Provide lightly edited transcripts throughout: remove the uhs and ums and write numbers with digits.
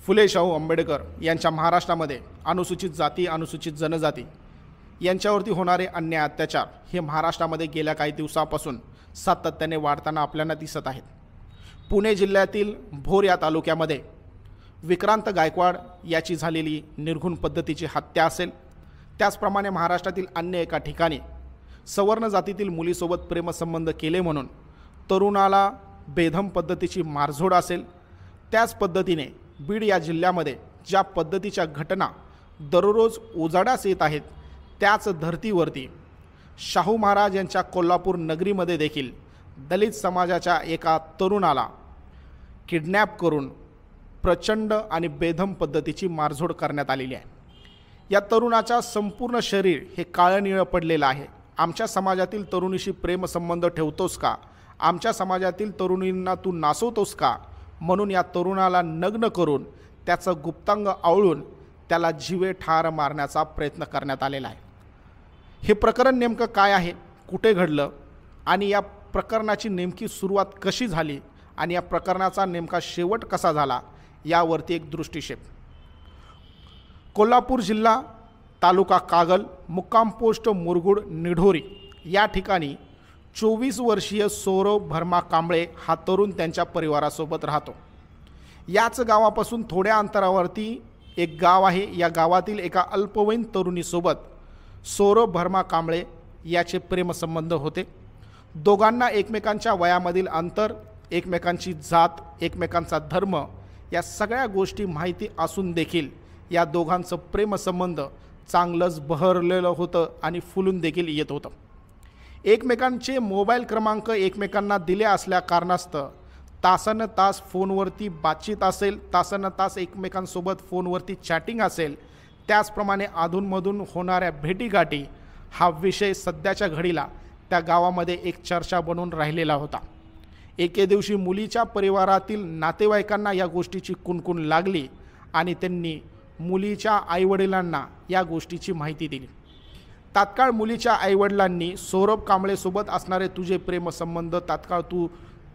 फुले शाहू आंबेडकर यांच्या महाराष्ट्रामध्ये अनुसूचित जाती अनुसूचित जनजाती यांच्यावरती होणारे अन्याय अत्याचार हे महाराष्ट्रामध्ये गेल्या काही दिवसापासून सातत्याने वाढताना आपल्याला दिसत आहेत। पुणे जिल्ह्यातील भोर या तालुक्यामध्ये विक्रांत गायकवाड याची झालेली निर्घुण पद्धतीची हत्या असेल, त्याचप्रमाणे महाराष्ट्रातील अन्य एका ठिकाणी सवर्ण जातीतील मुलीसोबत प्रेमसंबंध केले म्हणून तरुणाला बेधम पद्धतीची मारझोड असेल, त्याच पद्धतीने बीड या जिल्ह्यामध्ये ज्या पद्धतीच्या घटना दररोज उजाडास येत आहेत त्याच धर्तीवरती शाहू महाराज यांच्या कोल्हापूर नगरीमध्ये देखील दलित समाजाच्या एका तरुणाला किडनॅप करून प्रचंड आणि बेधम पद्धतीची मारझोड करण्यात आलेली आहे। या तरुणाचा संपूर्ण शरीर हे काळं निळं पडलेलं आहे। आमच्या समाजातील तरुणीशी प्रेमसंबंध ठेवतोस का, आमच्या समाजातील तरुणींना तू नाचवतोस का म्हणून या तरुणाला नग्न करून त्याचं गुप्तांग आवळून त्याला जीवे ठार मारण्याचा प्रयत्न करण्यात आलेला आहे। हे प्रकरण नेमकं काय आहे, कुठे घडलं आणि या प्रकरणाची नेमकी सुरुवात कशी झाली आणि या प्रकरणाचा नेमका शेवट कसा झाला यावरती एक दृष्टिक्षेप। कोल्हापूर जिल्हा, तालुका कागल, मुक्काम पोस्ट मुरगुड निढोरी या ठिकाणी 24 वर्षीय सौरभ भरमा कांबळे हा तरुण त्यांच्या परिवारासोबत राहतो। याच गावापासून थोड्या अंतरावरती एक गाव आहे। या गावातील एका अल्पवयीन तरुणीसोबत सौरभ भरमा कांबळे याचे प्रेमसंबंध होते। दोघांना एकमेकांच्या वयामधील अंतर, एकमेकांची जात, एकमेकांचा धर्म या सगळ्या गोष्टी माहिती असून देखील या दोघांचं प्रेमसंबंध चांगलंच बहरलेलं होतं आणि फुलून देखील येत होतं। एकमेकांचे मोबाईल क्रमांक एकमेकांना दिले असल्या कारणास्तव तासन तास फोनवरती बातचीत असेल, तासन तास एकमेकांसोबत फोनवरती चॅटिंग असेल, त्याचप्रमाणे अधूनमधून होणाऱ्या भेटीगाठी हा विषय सध्याच्या घडीला त्या गावामध्ये एक चर्चा बनून राहिलेला होता। एके दिवशी मुलीच्या परिवारातील नातेवाईकांना या गोष्टीची कुणकुण लागली आणि त्यांनी मुलीच्या आईवडिलांना या गोष्टीची माहिती दिली। तात्काळ मुलीच्या आईवडिलांनी सौरभ कांबळेसोबत असणारे तुझे प्रेमसंबंध तात्काळ तू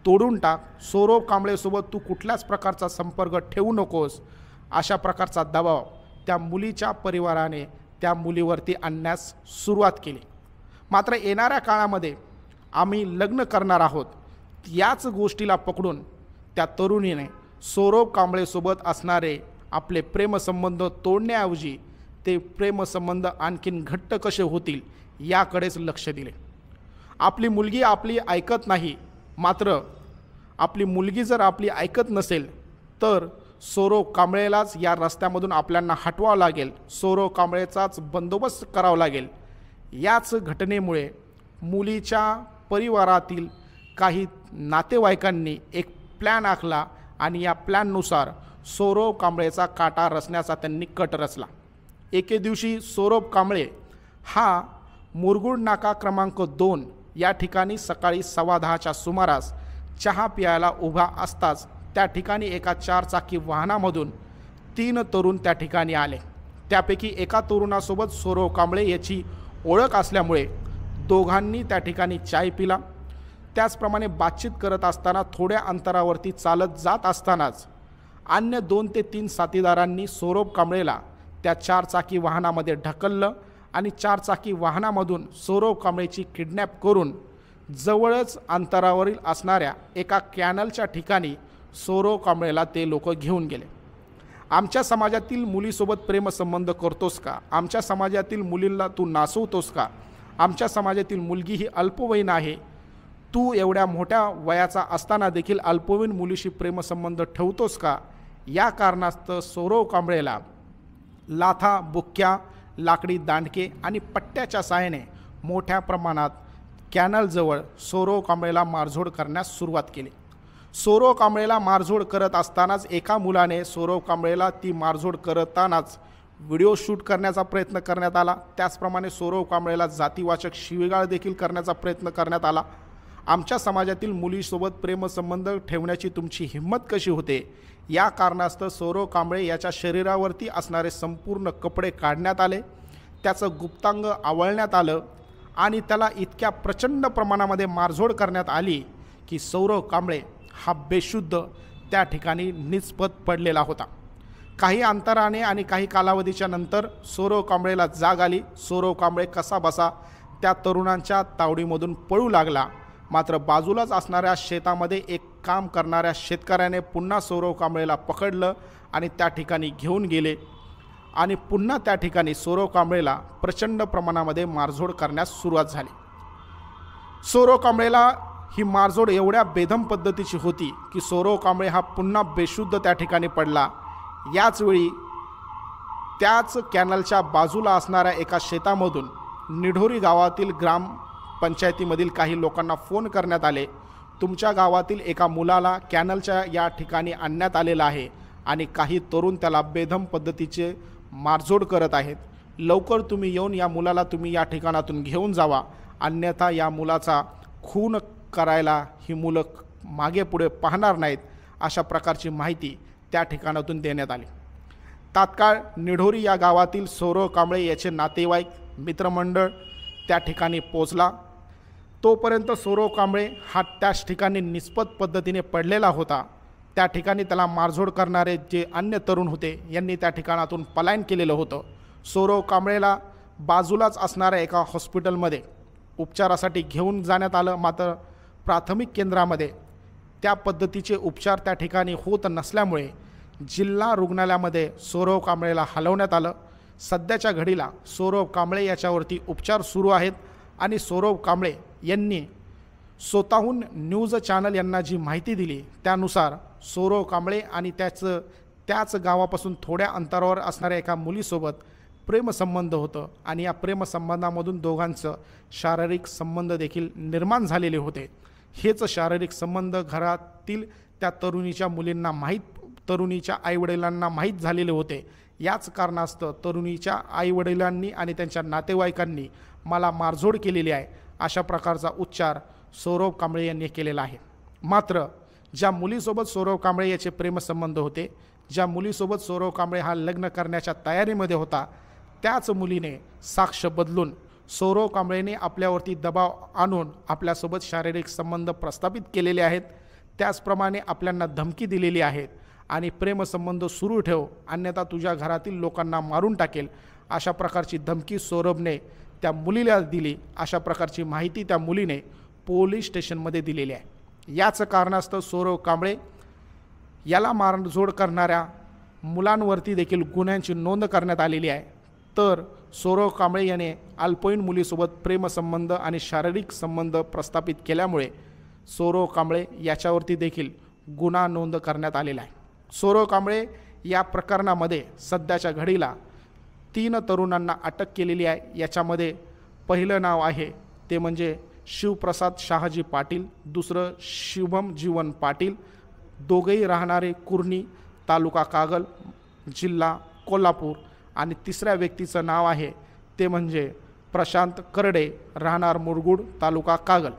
तोडून टाक, सौरभ कांबळेसोबत तू कुठल्याच प्रकारचा संपर्क ठेवू नकोस, अशा प्रकारचा दबाव त्या मुलीच्या परिवाराने त्या मुलीवरती आणण्यास सुरुवात केली। मात्र येणाऱ्या काळामध्ये आम्ही लग्न करणार आहोत याच गोष्टीला पकडून त्या तरुणीने सौरभ कांबळेसोबत असणारे आपले प्रेमसंबंध तोडण्याऐवजी ते प्रेमसंबंध आणखीन घट्ट कसे होतील याकडेच लक्ष दिले। आपली मुलगी आपली ऐकत नाही, मात्र आपली मुलगी जर आपली ऐकत नसेल तर सौरभ कांबळेलाच या रस्त्यामधून आपल्याला हटवावं लागेल, सौरभ कांबळेचाच बंदोबस्त करावा लागेल। याच घटनेमुळे मुलीच्या परिवारातील काही नातेवाईकांनी एक प्लॅन आखला आणि या प्लॅननुसार सौरभ कांबळेचा काटा रचण्याचा त्यांनी कट रचला। एके दिवशी सौरभ कांबळे हा मुरगुड नाका क्रमांक 2 या ठिकाणी सकाळी 10:15च्या सुमारास चहा प्यायला उभा असताच त्या ठिकाणी एका 4-चाकी वाहनामधून 3 तरुण त्या ठिकाणी आले। त्यापैकी एका तरुणासोबत सौरभ कांबळे याची ओळख असल्यामुळे दोघांनी त्या ठिकाणी चाय पिला। त्याचप्रमाणे बातचीत करत असताना थोड्या अंतरावरती चालत जात असतानाच अन्य 2 ते 3 साथीदारांनी सौरभ कांबळेला त्या 4-चाकी वाहनामध्ये ढकललं आणि 4-चाकी वाहनामधून सौरभ कांबळेची किडनॅप करून जवळच अंतरावरील असणाऱ्या एका कॅनलच्या ठिकाणी सौरभ कांबळेला ते लोक घेऊन गेले। आमच्या समाजातील मुलीसोबत प्रेमसंबंध करतोस का, आमच्या समाजातील मुलींना तू नाचवतोस का, आमच्या समाजातील मुलगी ही अल्पवयीन आहे, तू एवढ्या मोठ्या वयाचा असताना देखील अल्पवयीन मुलीशी प्रेमसंबंध ठेवतोस का, या कारणास्तव सौरभ कांबळेला लाथा, बुक्क्या, लाकडी दांडके आणि पट्ट्याच्या सहाय्याने मोठ्या प्रमाणात कॅनलजवळ सौरभ कांबळेला मारझोड करण्यास सुरुवात केली। सौरभ कांबळेला मारझोड करत असतानाच एका मुलाने सौरभ कांबळेला ती मारझोड करतानाच व्हिडिओ शूट करण्याचा प्रयत्न करण्यात आला। त्याचप्रमाणे सौरभ कांबळेला जातीवाचक शिवीगाळ देखील करण्याचा प्रयत्न करण्यात आला। आमच्या समाजातील मुलीसोबत प्रेमसंबंध ठेवण्याची तुमची हिंमत कशी होते, या कारणास्तव सौरभ कांबळे याच्या शरीरावरती असणारे संपूर्ण कपडे काढण्यात आले, त्याचं गुप्तांग आवळण्यात आलं आणि त्याला इतक्या प्रचंड प्रमाणामध्ये मारझोड करण्यात आली की सौरभ कांबळे हा बेशुद्ध त्या ठिकाणी निस्पत पडलेला होता। काही अंतराने आणि काही कालावधीच्या नंतर सौरव कांबळेला जाग आली. सौरव कांबळे कसाबसा त्या तरुणांच्या तावडीमधून पळू लागला. मात्र बाजूलाच असणाऱ्या शेतामध्ये एक काम करणाऱ्या शेतकऱ्याने पुन्हा सौरव कांबळेला पकडलं आणि त्या ठिकाणी घेऊन गेले आणि पुन्हा त्या ठिकाणी सौरव कांबळेला प्रचंड प्रमाणामध्ये मारझोड करण्यास सुरुवात झाली. सौरव कांबळेला ही मारझोड एवढ्या बेदम पद्धतीची होती की सौरव कांबळे हा पुन्हा बेशुद्ध त्या ठिकाणी पडला. याचवेळी त्याच कॅनलच्या बाजूला असणाऱ्या एका शेतामधून निढोरी गावातील ग्रामपंचायतीमधील काही लोकांना फोन करण्यात आले. तुमच्या गावातील एका मुलाला कॅनलच्या या ठिकाणी आणण्यात आलेलं आहे आणि काही तरुण त्याला बेदम पद्धतीचे मारझोड करत आहेत. लवकर तुम्ही येऊन या मुलाला तुम्ही या ठिकाणातून घेऊन जावा, अन्यथा या मुलाचा खून करायला ही मुलं मागे पुढे पाहणार नाहीत. अशा प्रकारची माहिती त्या ठिकाणातून देण्यात आली. तात्काळ निढोरी या गावातील सौरव कांबळे याचे नातेवाईक मित्रमंडळ त्या ठिकाणी पोचला. तोपर्यंत सौरव कांबळे हा त्याच ठिकाणी निष्पत पद्धतीने पडलेला होता. त्या ठिकाणी त्याला मारझोड करणारे जे अन्य तरुण होते यांनी त्या ठिकाणातून पलायन केलेलं होतं. सौरव कांबळेला बाजूलाच असणाऱ्या एका हॉस्पिटलमध्ये उपचारासाठी घेऊन जाण्यात आलं. मात्र प्राथमिक केंद्रामध्ये त्या पद्धतीचे उपचार त्या ठिकाणी होत नसल्यामुळे जिल्हा रुग्णालयामध्ये सौरव कांबळेला हलवण्यात आलं. सध्याच्या घडीला सौरव कांबळे याच्यावरती उपचार सुरू आहेत आणि सौरव कांबळे यांनी स्वतःहून न्यूज चॅनल यांना जी माहिती दिली त्यानुसार सौरव कांबळे आणि त्याच गावापासून थोड्या अंतरावर असणाऱ्या एका मुलीसोबत प्रेमसंबंध होतं आणि या प्रेमसंबंधामधून दोघांचं शारीरिक संबंध देखील निर्माण झालेले होते. हेच शारीरिक संबंध घरातील त्या तरुणीच्या आईवडिलांना माहीत झालेले होते. याच कारणास्तव तरुणीच्या आईवडिलांनी आणि त्यांच्या नातेवाईकांनी मला मारझोड केलेली आहे अशा प्रकारचा उच्चार सौरव कांबळे यांनी केलेला आहे. मात्र ज्या मुलीसोबत सौरव कांबळे याचे प्रेमसंबंध होते, ज्या मुलीसोबत सौरव कांबळे हा लग्न करण्याच्या तयारीमध्ये होता, त्याच मुलीने साक्ष बदलून सौरव कांबळेने आपल्यावरती दबाव आणून आपल्यासोबत शारीरिक संबंध प्रस्थापित केलेले आहेत. त्याचप्रमाणे आपल्यांना धमकी दिलेली आहे आणि प्रेमसंबंध सुरू ठेव, अन्यथा तुझ्या घरातील लोकांना मारून टाकेल अशा प्रकारची धमकी सौरभने त्या मुलीला दिली. अशा प्रकारची माहिती त्या मुलीने पोलीस स्टेशनमध्ये दिलेली आहे. याच कारणास्तव सौरव कांबळे याला मारझोड करणाऱ्या मुलांवरती देखील गुन्ह्यांची नोंद करण्यात आलेली आहे. तर सौरव कांबळे याने अल्पवयीन मुलीसोबत प्रेमसंबंध आणि शारीरिक संबंध प्रस्थापित केल्यामुळे सौरव कांबळे याच्यावरती देखील गुन्हा नोंद करण्यात आलेला आहे. सौरव कांबळे या प्रकरणामध्ये सध्याच्या घडीला 3 तरुणांना अटक केलेली आहे. याच्यामध्ये पहिलं नाव आहे ते म्हणजे शिवप्रसाद शहाजी पाटील, दुसरं शिवम जीवन पाटील, दोघेही राहणारे कुर्णी, तालुका कागल, जिल्हा कोल्हापूर, आणि तिसऱ्या व्यक्तीचं नाव आहे ते म्हणजे प्रशांत करडे, राहणार मुरगुड, तालुका कागल.